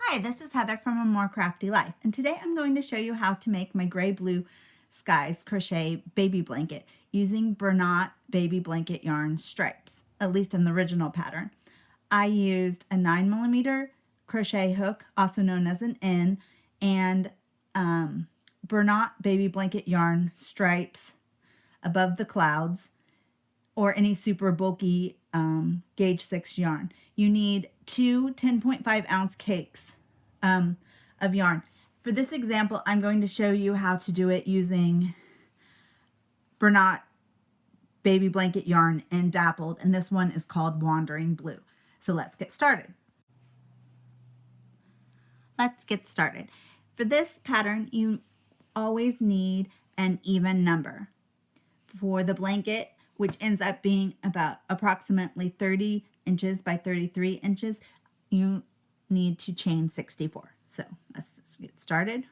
Hi, this is Heather from A More Crafty Life, and today I'm going to show you how to make my gray blue skies crochet baby blanket using Bernat baby blanket yarn stripes, at least in the original pattern. I used a 9mm crochet hook, also known as an N, and Bernat baby blanket yarn stripes above the clouds, or any super bulky gauge 6 yarn. You need two 10.5 ounce cakes of yarn. For this example, I'm going to show you how to do it using Bernat baby blanket yarn and dappled, and this one is called Wandering Blue. So let's get started. For this pattern, you always need an even number. For the blanket, which ends up being about approximately 30 inches by 33 inches, you need to chain 64. So let's get started.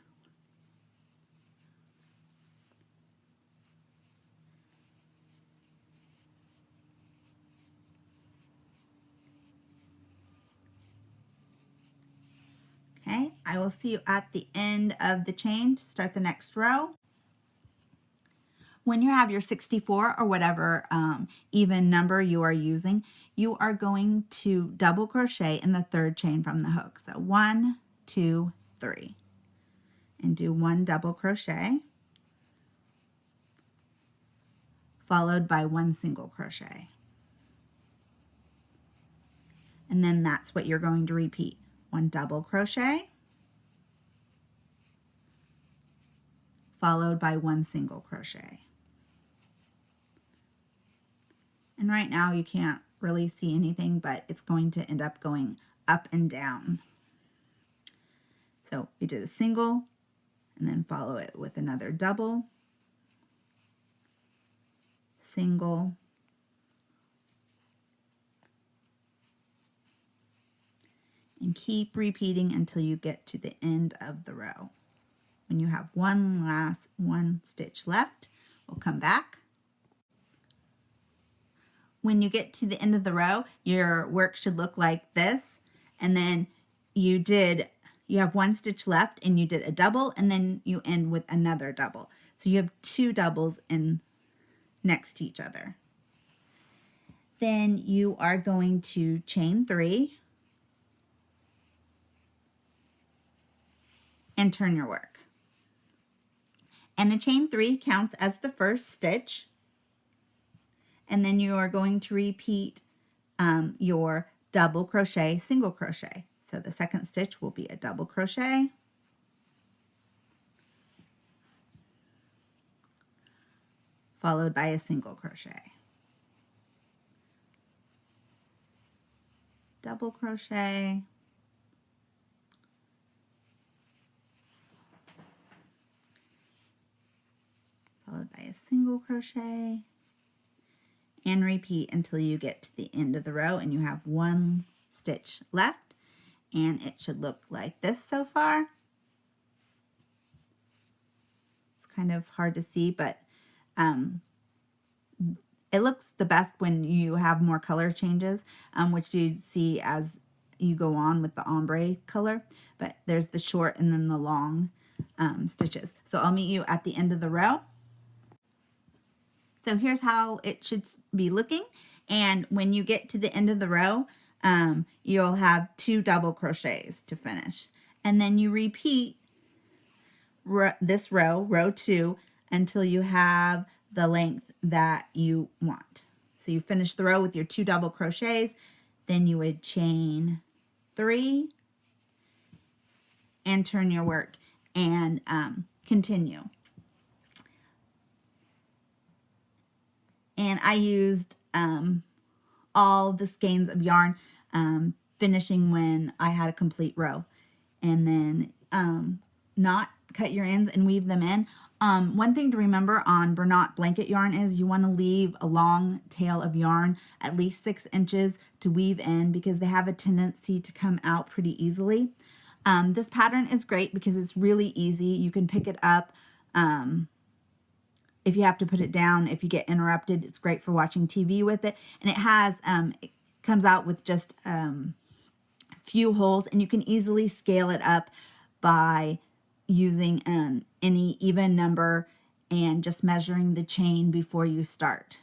Okay, I will see you at the end of the chain to start the next row. When you have your 64 or whatever even number you are using, you are going to double crochet in the third chain from the hook. So 1, 2, 3, and do 1 double crochet, followed by 1 single crochet. And then that's what you're going to repeat. 1 double crochet, followed by 1 single crochet. And right now you can't really see anything, but it's going to end up going up and down. So we did a single, and then follow it with another double, single, and keep repeating until you get to the end of the row. When you have one stitch left, we'll come back. When you get to the end of the row, your work should look like this, and then you have 1 stitch left and you did a double, and then you end with another double. So you have 2 doubles next to each other. Then you are going to chain 3 and turn your work. And the chain 3 counts as the first stitch. And then you are going to repeat your double crochet, single crochet. So the second stitch will be a double crochet, followed by a single crochet, double crochet, followed by a single crochet, and repeat until you get to the end of the row and you have 1 stitch left, and it should look like this so far. It's kind of hard to see, but it looks the best when you have more color changes, which you see as you go on with the ombre color. But there's the short and then the long stitches. So I'll meet you at the end of the row. So here's how it should be looking. And when you get to the end of the row, you'll have 2 double crochets to finish. And then you repeat this row 2, until you have the length that you want. So you finish the row with your 2 double crochets, then you would chain 3 and turn your work and continue. And I used all the skeins of yarn, finishing when I had a complete row. And then not cut your ends and weave them in. One thing to remember on Bernat blanket yarn is you want to leave a long tail of yarn, at least 6 inches, to weave in, because they have a tendency to come out pretty easily. This pattern is great because it's really easy. You can pick it up if you have to put it down. If you get interrupted, it's great for watching TV with it. And it has, it comes out with just few holes, and you can easily scale it up by using any even number and just measuring the chain before you start.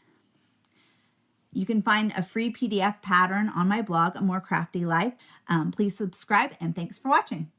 You can find a free PDF pattern on my blog, A More Crafty Life. Please subscribe, and thanks for watching.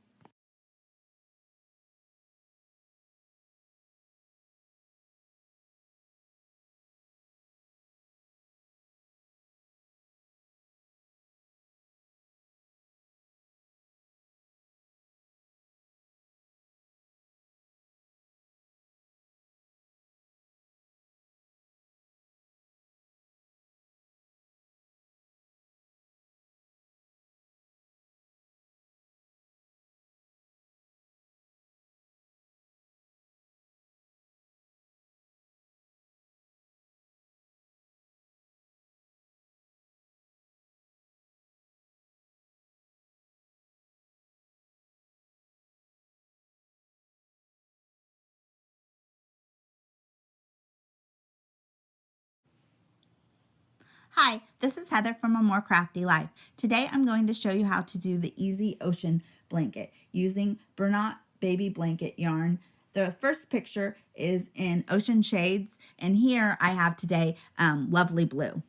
Hi, this is Heather from A More Crafty Life. Today I'm going to show you how to do the Easy Ocean blanket using Bernat baby blanket yarn. The first picture is in Ocean Shades, and here I have today Lovely Blue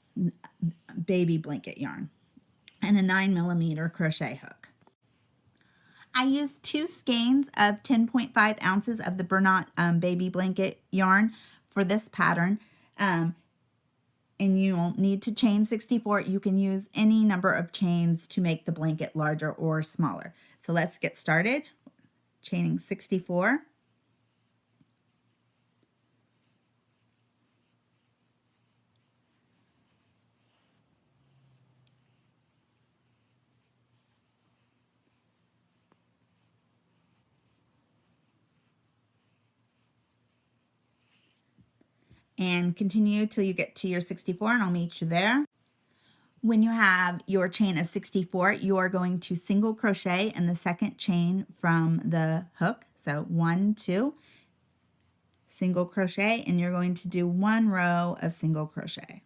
baby blanket yarn and a 9mm crochet hook. I used 2 skeins of 10.5 ounces of the Bernat baby blanket yarn for this pattern. And you'll need to chain 64. You can use any number of chains to make the blanket larger or smaller. So let's get started. Chaining 64. And continue till you get to your 64, and I'll meet you there. When you have your chain of 64, you are going to single crochet in the second chain from the hook. So 1, 2, single crochet, and you're going to do 1 row of single crochet.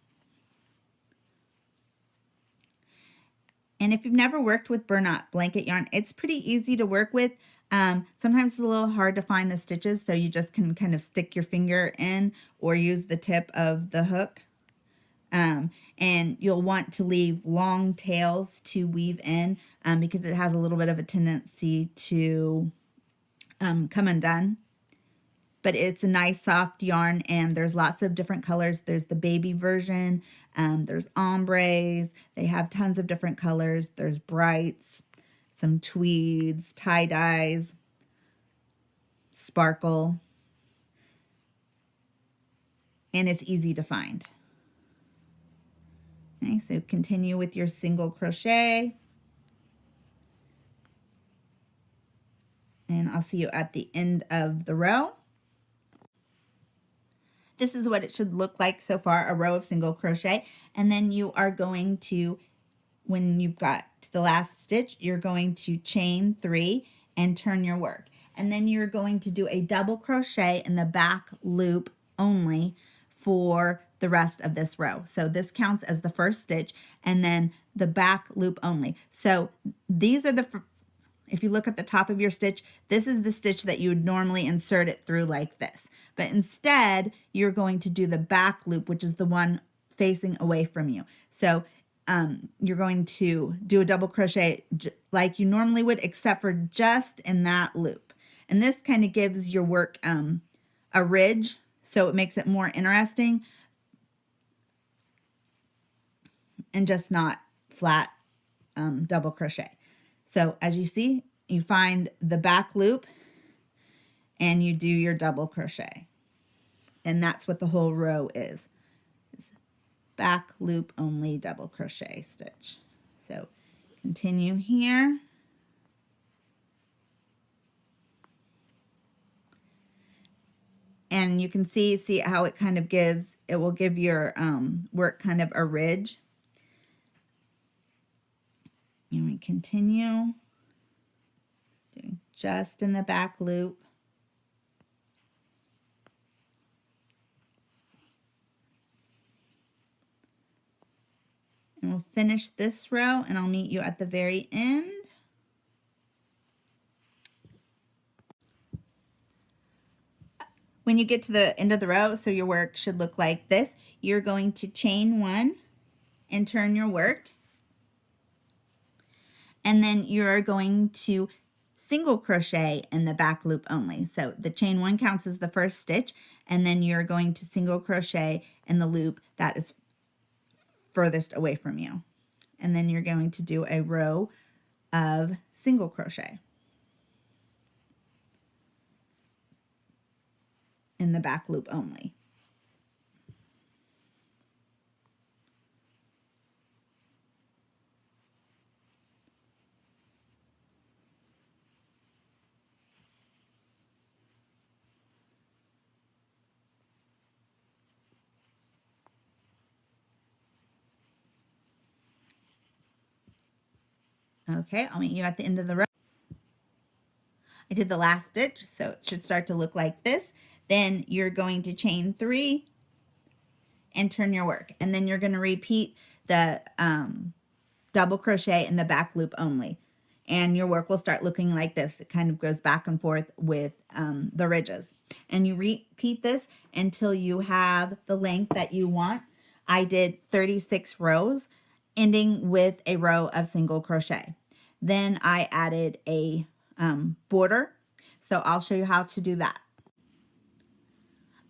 And if you've never worked with Bernat blanket yarn, it's pretty easy to work with. Sometimes it's a little hard to find the stitches, so you just can kind of stick your finger in or use the tip of the hook. And you'll want to leave long tails to weave in because it has a little bit of a tendency to come undone. But it's a nice soft yarn, and there's lots of different colors. There's the baby version, there's ombres, they have tons of different colors. There's brights, some tweeds, tie-dyes, sparkle, and it's easy to find. Okay, so continue with your single crochet, and I'll see you at the end of the row. This is what it should look like so far, a row of single crochet. And then you are going to, when you've got to the last stitch, you're going to chain 3 and turn your work. And then you're going to do a double crochet in the back loop only for the rest of this row. So this counts as the first stitch, and then the back loop only. So these are if you look at the top of your stitch, this is the stitch that you would normally insert it through like this. But instead, you're going to do the back loop, which is the one facing away from you. So you're going to do a double crochet like you normally would, except for just in that loop. And this kind of gives your work a ridge, so it makes it more interesting and just not flat double crochet. So as you see, you find the back loop and you do your double crochet. And that's what the whole row is. Back loop only double crochet stitch. So continue here. And you can see how it kind of gives, it will give your work kind of a ridge. And we continue doing just in the back loop. And we'll finish this row, and I'll meet you at the very end. When you get to the end of the row, so your work should look like this, you're going to chain 1 and turn your work. And then you're going to single crochet in the back loop only. So the chain 1 counts as the first stitch, and then you're going to single crochet in the loop that is furthest away from you. And then you're going to do a row of single crochet in the back loop only. Okay, I'll meet you at the end of the row. I did the last stitch, so it should start to look like this. Then you're going to chain 3 and turn your work. And then you're going to repeat the double crochet in the back loop only. And your work will start looking like this. It kind of goes back and forth with the ridges. And you repeat this until you have the length that you want. I did 36 rows, ending with a row of single crochet. Then I added a border. So I'll show you how to do that.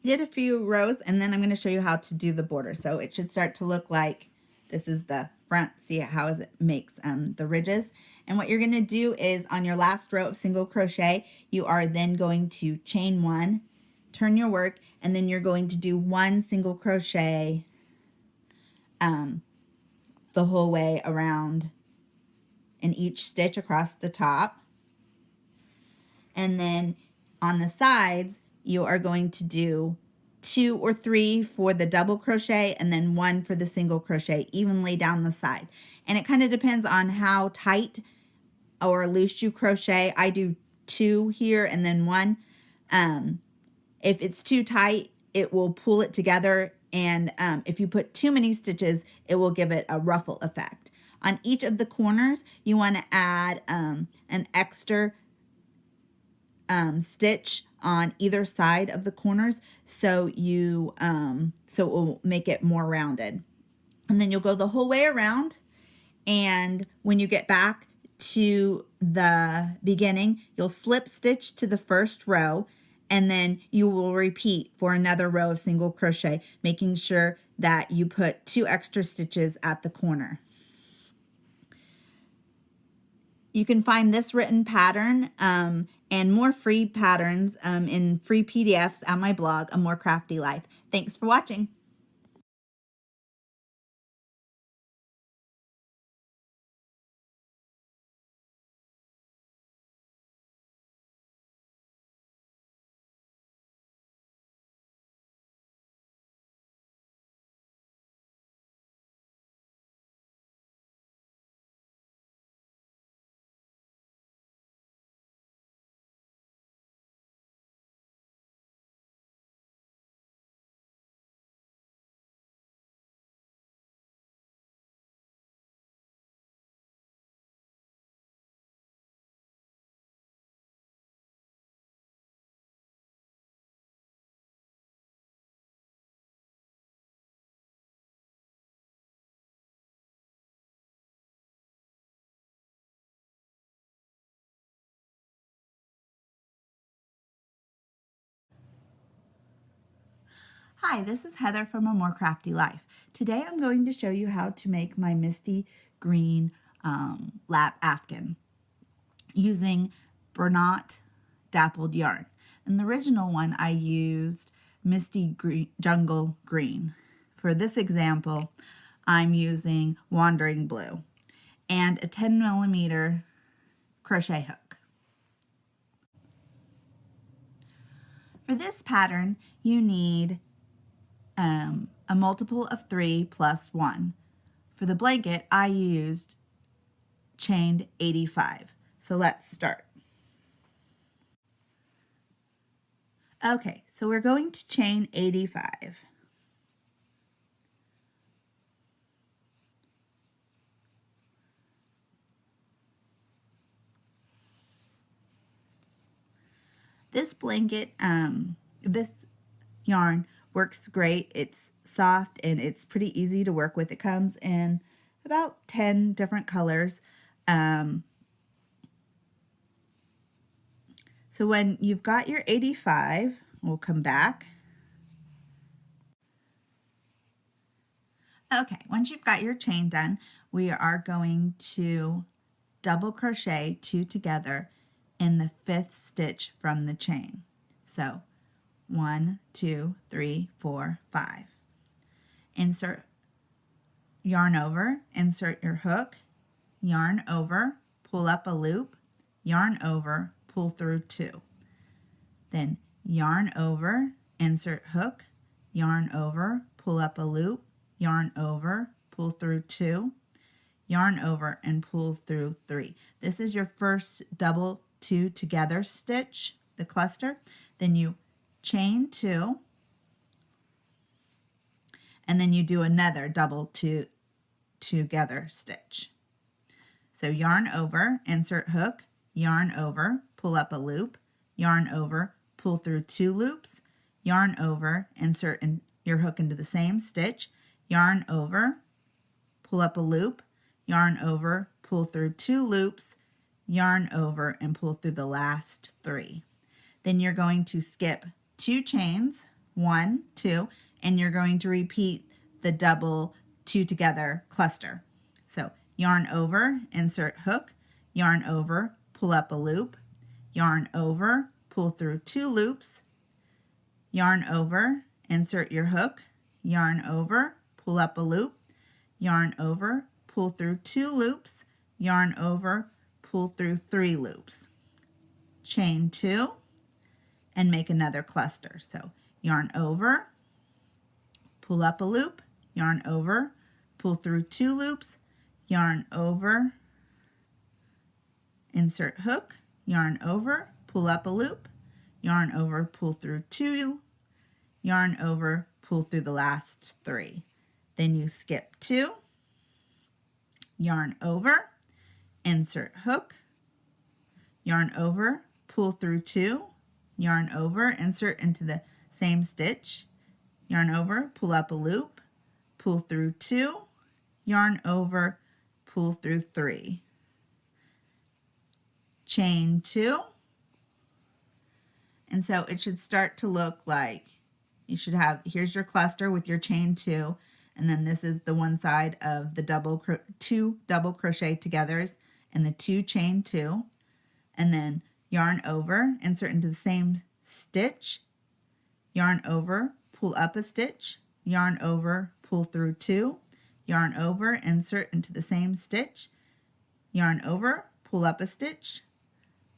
I did a few rows and then I'm going to show you how to do the border. So it should start to look like this is the front. See how it makes the ridges. And what you're going to do is on your last row of single crochet, you are then going to chain 1, turn your work, and then you're going to do 1 single crochet the whole way around in each stitch across the top. And then on the sides, you are going to do 2 or 3 for the double crochet and then 1 for the single crochet evenly down the side. And it kind of depends on how tight or loose you crochet. I do 2 here and then 1. If it's too tight, it will pull it together, and if you put too many stitches, it will give it a ruffle effect. On each of the corners, you want to add an extra stitch on either side of the corners, so you so it will make it more rounded. And then you'll go the whole way around, and when you get back to the beginning, you'll slip stitch to the first row, and then you will repeat for another row of single crochet, making sure that you put 2 extra stitches at the corner. You can find this written pattern and more free patterns in free PDFs on my blog, A More Crafty Life. Thanks for watching. Hi, this is Heather from A More Crafty Life. Today I'm going to show you how to make my Misty green lap afghan using Bernat dappled yarn. In the original one I used Misty Jungle Green. For this example I'm using Wandering Blue and a 10mm crochet hook. For this pattern you need a multiple of 3 plus 1. For the blanket, I used chained 85. So let's start. Okay, so we're going to chain 85. This blanket, this yarn works great. It's soft and it's pretty easy to work with. It comes in about 10 different colors. So when you've got your 85, we'll come back. Okay, once you've got your chain done, we are going to double crochet 2 together in the 5th stitch from the chain. So 1, 2, 3, 4, 5. Insert yarn over, insert your hook, yarn over, pull up a loop, yarn over, pull through 2. Then yarn over, insert hook, yarn over, pull up a loop, yarn over, pull through 2, yarn over, and pull through 3. This is your first double 2 together stitch, the cluster. Then you chain 2, and then you do another double 2 together stitch. So yarn over, insert hook, yarn over, pull up a loop, yarn over, pull through 2 loops, yarn over, insert your hook into the same stitch, yarn over, pull up a loop, yarn over, pull through 2 loops, yarn over, and pull through the last 3. Then you're going to skip 2 chains, 1, 2, and you're going to repeat the double 2 together cluster. So yarn over, insert hook, yarn over, pull up a loop, yarn over, pull through 2 loops, yarn over, insert your hook, yarn over, pull up a loop, yarn over, pull through 2 loops, yarn over, pull through 3 loops. Chain 2 and make another cluster. So yarn over, pull up a loop, yarn over, pull through 2 loops, yarn over, insert hook, yarn over, pull up a loop, yarn over, pull through 2, yarn over, pull through the last 3. Then you skip 2, yarn over, insert hook, yarn over, pull through 2, yarn over, insert into the same stitch, yarn over, pull up a loop, pull through 2, yarn over, pull through 3. Chain 2. And so it should start to look like you should have, here's your cluster with your chain 2, and then this is the one side of the 2 double crochet togethers and the 2 chain 2, and then yarn over, insert into the same stitch, yarn over, pull up a stitch, yarn over, pull through 2, yarn over, insert into the same stitch, yarn over, pull up a stitch,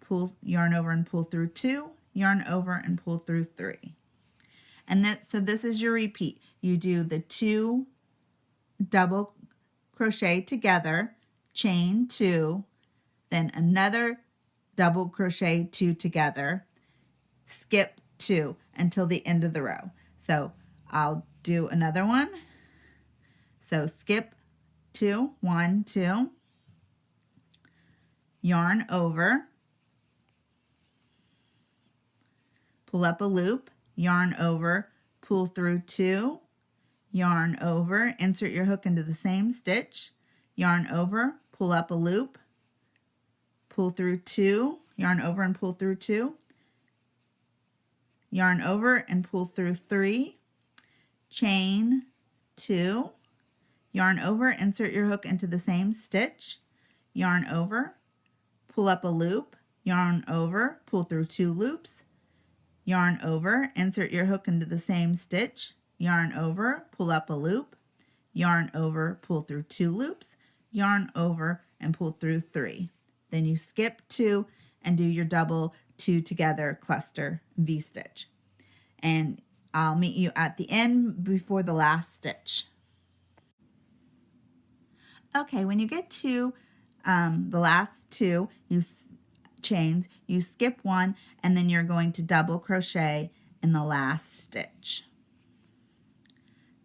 pull, yarn over and pull through 2, yarn over and pull through 3. And so this is your repeat. You do the 2 double crochet together, chain 2, then another double crochet 2 together, skip 2 until the end of the row. So I'll do another one. So skip 2, 1, 2, yarn over, pull up a loop, yarn over, pull through 2, yarn over, insert your hook into the same stitch, yarn over, pull up a loop, pull through 2, yarn over and pull through 2, yarn over and pull through 3, chain 2, yarn over, insert your hook into the same stitch, yarn over, pull up a loop, yarn over, pull through 2 loops, yarn over, insert your hook into the same stitch, yarn over, pull up a loop, yarn over, pull through 2 loops, yarn over, and pull through 3. Then you skip 2 and do your double 2 together cluster V-stitch. And I'll meet you at the end before the last stitch. Okay, when you get to the last 2 chains, you skip 1 and then you're going to double crochet in the last stitch.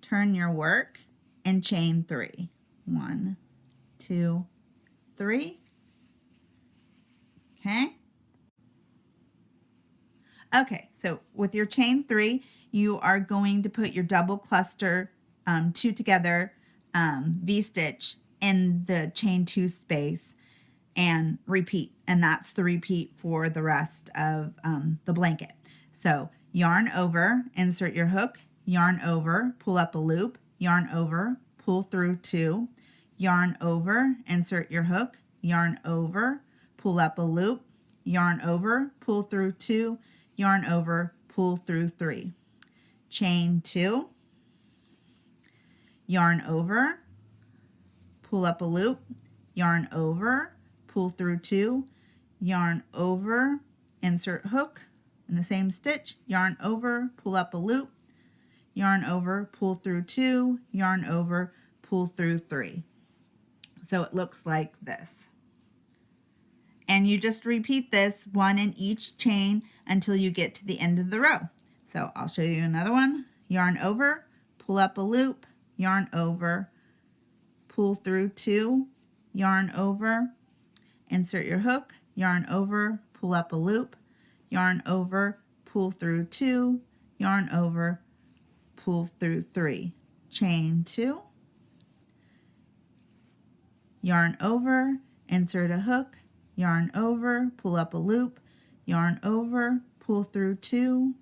Turn your work and chain 3. 1, 2, 3. Okay. Okay, so with your chain 3, you are going to put your double cluster 2 together V-stitch in the chain 2 space and repeat. And that's the repeat for the rest of the blanket. So yarn over, insert your hook, yarn over, pull up a loop, yarn over, pull through 2, yarn over, insert your hook, yarn over, pull up a loop, yarn over, pull through 2, yarn over, pull through 3. Chain 2, yarn over, pull up a loop, yarn over, pull through 2, yarn over, insert hook in the same stitch, yarn over, pull up a loop, yarn over, pull through 2, yarn over, pull through 3. So it looks like this. And you just repeat this one in each chain until you get to the end of the row. So I'll show you another one. Yarn over, pull up a loop, yarn over, pull through 2, yarn over, insert your hook, yarn over, pull up a loop, yarn over, pull through 2, yarn over, pull through 3. Chain 2, yarn over, insert a hook, yarn over, pull up a loop, yarn over, pull through 2,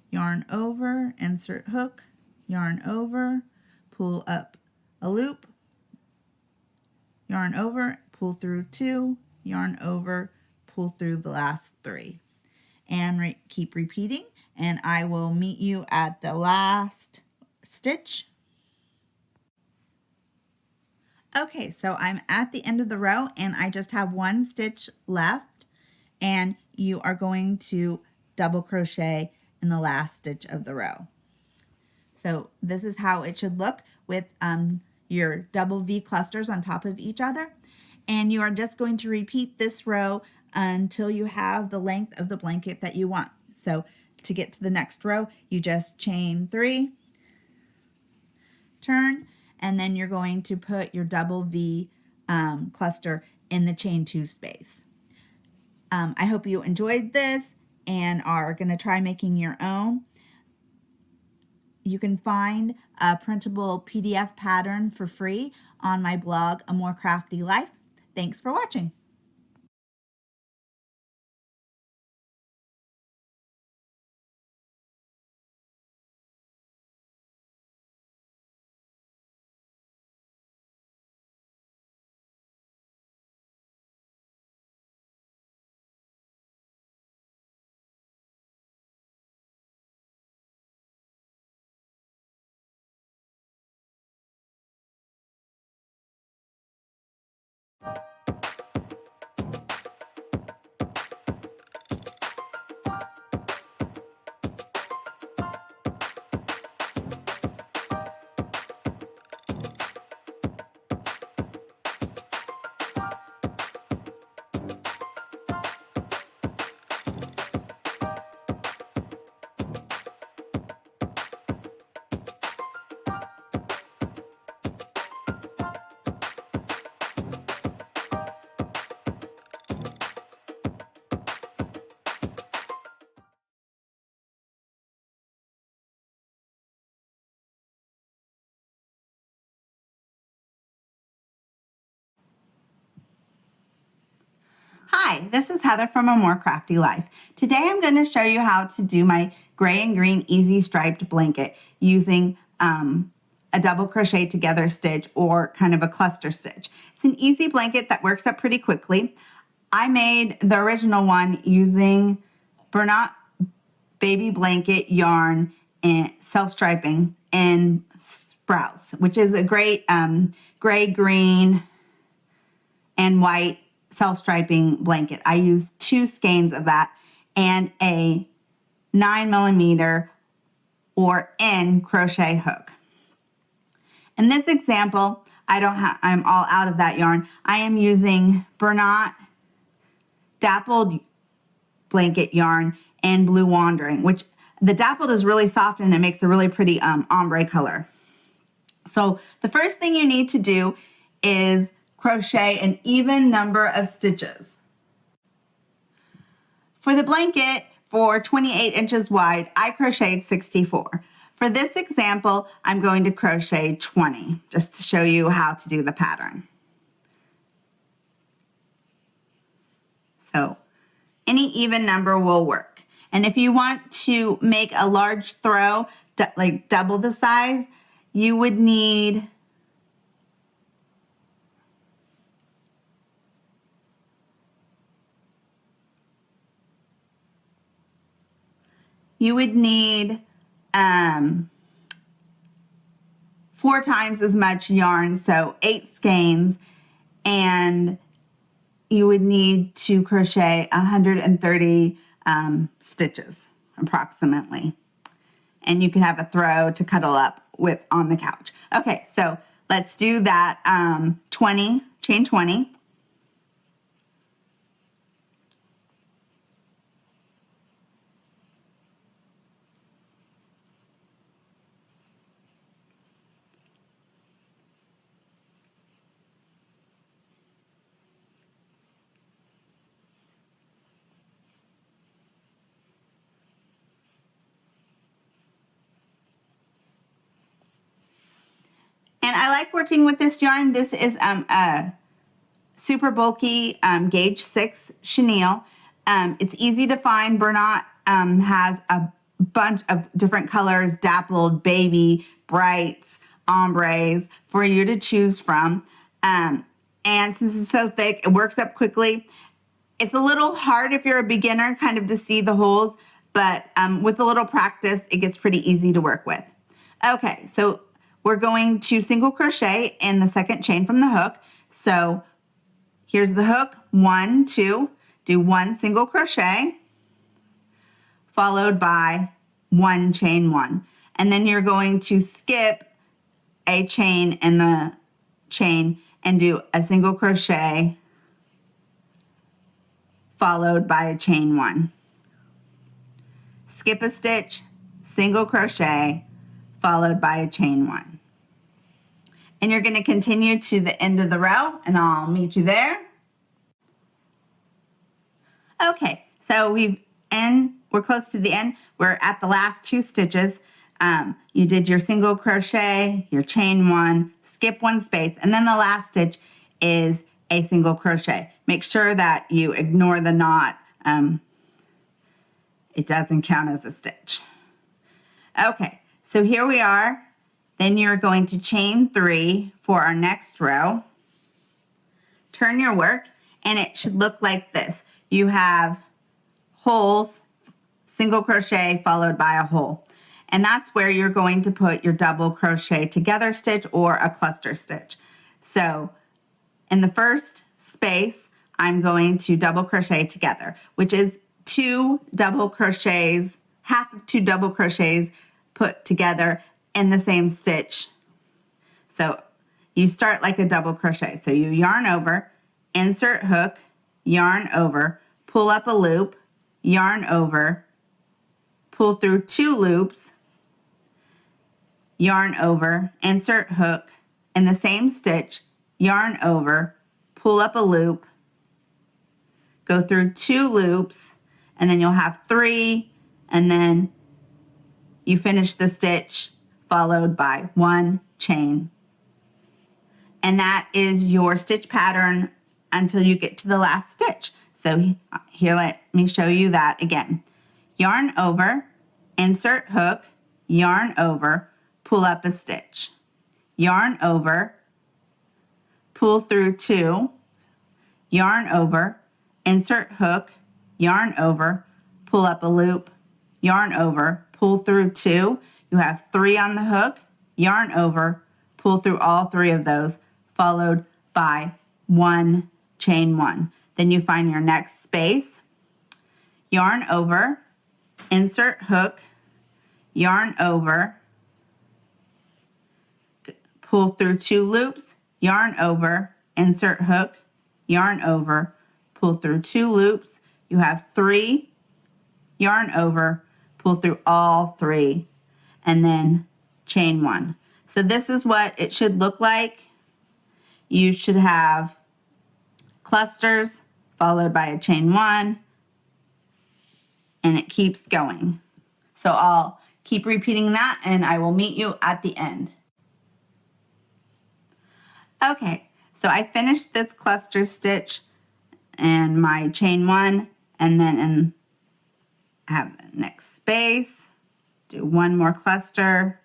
yarn over, insert hook, yarn over, pull up a loop, yarn over, pull through 2, yarn over, pull through the last 3. And keep repeating, and I will meet you at the last stitch. Okay, so I'm at the end of the row and I just have one stitch left, and you are going to double crochet in the last stitch of the row. So this is how it should look with your double V clusters on top of each other. And you are just going to repeat this row until you have the length of the blanket that you want. So to get to the next row, you just chain 3, turn, and then you're going to put your double V cluster in the chain 2 space. I hope you enjoyed this and are going to try making your own. You can find a printable PDF pattern for free on my blog, A More Crafty Life. Thanks for watching. Hi, this is Heather from A More Crafty Life. Today I'm going to show you how to do my gray and green easy striped blanket using a double crochet together stitch or kind of a cluster stitch. It's an easy blanket that works up pretty quickly. I made the original one using Bernat baby blanket yarn and self-striping in Sprouts, which is a great gray, green, and white self-striping blanket. I used 2 skeins of that and a 9mm or N crochet hook. In this example, I'm all out of that yarn. I am using Bernat dappled blanket yarn and Blue Wandering, which the dappled is really soft and it makes a really pretty ombre color. So the first thing you need to do is crochet an even number of stitches. For the blanket, for 28 inches wide, I crocheted 64. For this example, I'm going to crochet 20 just to show you how to do the pattern. So any even number will work. And if you want to make a large throw, like double the size, you would need four times as much yarn, so 8 skeins, and you would need to crochet 130 stitches approximately. And you can have a throw to cuddle up with on the couch. Okay, so let's do that 20, chain 20. And I like working with this yarn. This is a super bulky gauge 6 chenille. It's easy to find. Bernat has a bunch of different colors, dappled, baby, brights, ombres for you to choose from. And since it's so thick, it works up quickly. It's a little hard if you're a beginner kind of to see the holes, but with a little practice, it gets pretty easy to work with. Okay, so we're going to single crochet in the second chain from the hook. So here's the hook, 1, 2, do 1 single crochet, followed by 1 chain 1. And then you're going to skip a chain in the chain and do a single crochet, followed by a chain 1. Skip a stitch, single crochet, followed by a chain 1. And you're going to continue to the end of the row, and I'll meet you there. Okay, so we're close to the end. We're at the last 2 stitches. You did your single crochet, your chain 1, skip 1 space, and then the last stitch is a single crochet. Make sure that you ignore the knot. It doesn't count as a stitch. Okay, so here we are. Then you're going to chain 3 for our next row. Turn your work, and it should look like this. You have holes, single crochet followed by a hole. And that's where you're going to put your double crochet together stitch or a cluster stitch. So in the first space, I'm going to double crochet together, which is 2 double crochets, half of 2 double crochets put together in the same stitch. So you start like a double crochet. So you yarn over, insert hook, yarn over, pull up a loop, yarn over, pull through 2 loops, yarn over, insert hook, in the same stitch, yarn over, pull up a loop, go through 2 loops, and then you'll have 3, and then you finish the stitch followed by 1 chain. And that is your stitch pattern until you get to the last stitch. So here, let me show you that again. Yarn over, insert hook, yarn over, pull up a stitch. Yarn over, pull through 2, yarn over, insert hook, yarn over, pull up a loop, yarn over, pull through 2. You have 3 on the hook, yarn over, pull through all 3 of those, followed by 1 chain 1. Then you find your next space, yarn over, insert hook, yarn over, pull through 2 loops, yarn over, insert hook, yarn over, pull through 2 loops. You have 3, yarn over, pull through all 3, and then chain 1. So this is what it should look like. You should have clusters followed by a chain 1, and it keeps going. So I'll keep repeating that and I will meet you at the end. Okay, so I finished this cluster stitch and my chain 1, and then have the next space, do 1 more cluster,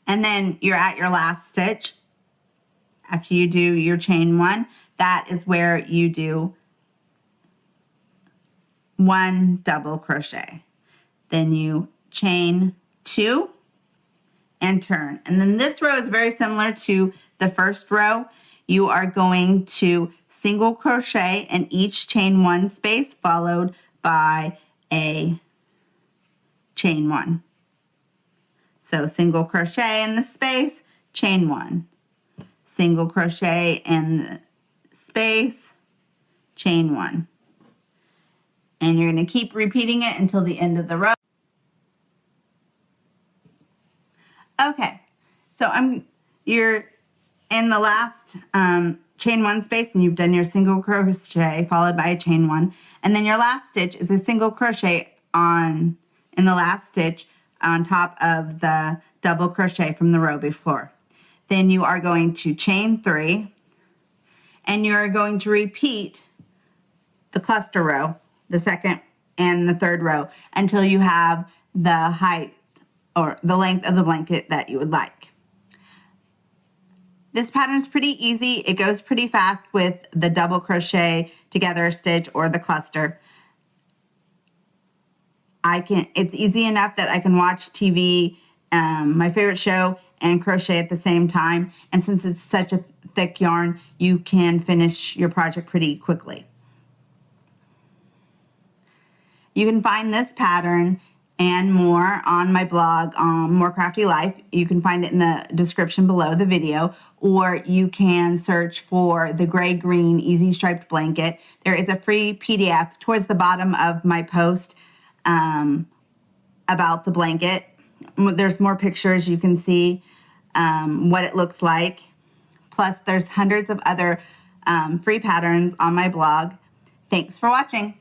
and then you're at your last stitch. After you do your chain 1, that is where you do 1 double crochet. Then you chain 2 and turn. And then this row is very similar to the first row. You are going to single crochet in each chain 1 space, followed by a chain 1. So single crochet in the space, chain 1. Single crochet in the space, chain 1. And you're going to keep repeating it until the end of the row. Okay, so you're in the last chain 1 space, and you've done your single crochet followed by a chain 1, and then your last stitch is a single crochet in the last stitch on top of the double crochet from the row before. Then you are going to chain 3, and you're going to repeat the cluster row, the second and the third row, until you have the height or the length of the blanket that you would like. This pattern is pretty easy. It goes pretty fast with the double crochet together stitch or the cluster. It's easy enough that I can watch TV, my favorite show, and crochet at the same time. And since it's such a thick yarn, you can finish your project pretty quickly. You can find this pattern and more on my blog, More Crafty Life. You can find it in the description below the video, or you can search for the gray-green easy striped blanket. There is a free PDF towards the bottom of my post about the blanket. There's more pictures. You can see what it looks like. Plus, there's hundreds of other free patterns on my blog. Thanks for watching.